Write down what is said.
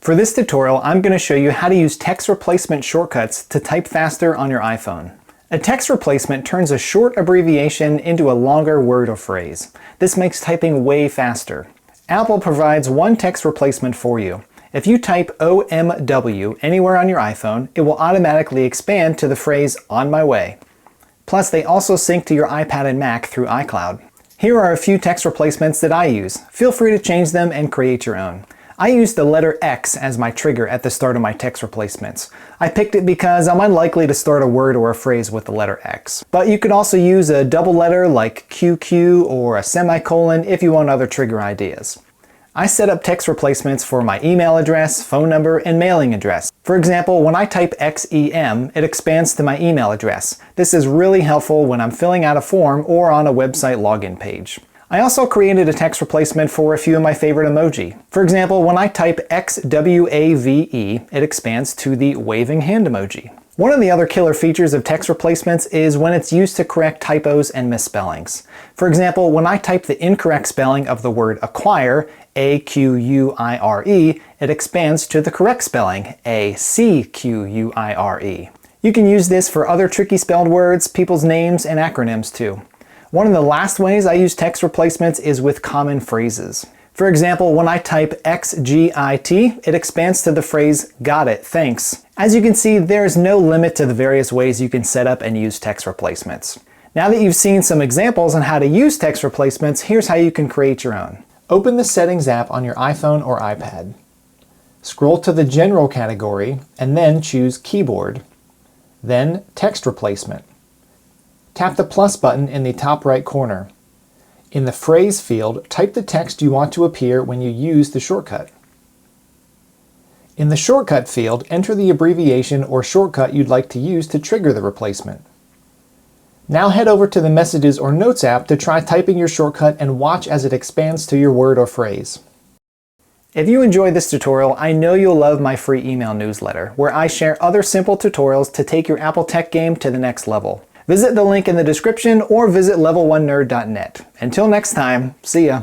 For this tutorial, I'm going to show you how to use text replacement shortcuts to type faster on your iPhone. A text replacement turns a short abbreviation into a longer word or phrase. This makes typing way faster. Apple provides one text replacement for you. If you type OMW anywhere on your iPhone, it will automatically expand to the phrase "on my way." Plus, they also sync to your iPad and Mac through iCloud. Here are a few text replacements that I use. Feel free to change them and create your own. I use the letter X as my trigger at the start of my text replacements. I picked it because I'm unlikely to start a word or a phrase with the letter X. But you could also use a double letter like QQ or a semicolon if you want other trigger ideas. I set up text replacements for my email address, phone number, and mailing address. For example, when I type XEM, it expands to my email address. This is really helpful when I'm filling out a form or on a website login page. I also created a text replacement for a few of my favorite emoji. For example, when I type XWAVE, it expands to the waving hand emoji. One of the other killer features of text replacements is when it's used to correct typos and misspellings. For example, when I type the incorrect spelling of the word acquire, AQUIRE, it expands to the correct spelling, ACQUIRE. You can use this for other tricky spelled words, people's names, and acronyms too. One of the last ways I use text replacements is with common phrases. For example, when I type XGIT, it expands to the phrase "got it, thanks." As you can see, there is no limit to the various ways you can set up and use text replacements. Now that you've seen some examples on how to use text replacements, here's how you can create your own. Open the Settings app on your iPhone or iPad. Scroll to the General category and then choose Keyboard. Then Text Replacement. Tap the plus button in the top right corner. In the Phrase field, type the text you want to appear when you use the shortcut. In the Shortcut field, enter the abbreviation or shortcut you'd like to use to trigger the replacement. Now head over to the Messages or Notes app to try typing your shortcut and watch as it expands to your word or phrase. If you enjoyed this tutorial, I know you'll love my free email newsletter, where I share other simple tutorials to take your Apple tech game to the next level. Visit the link in the description or visit level1nerd.net. Until next time, see ya!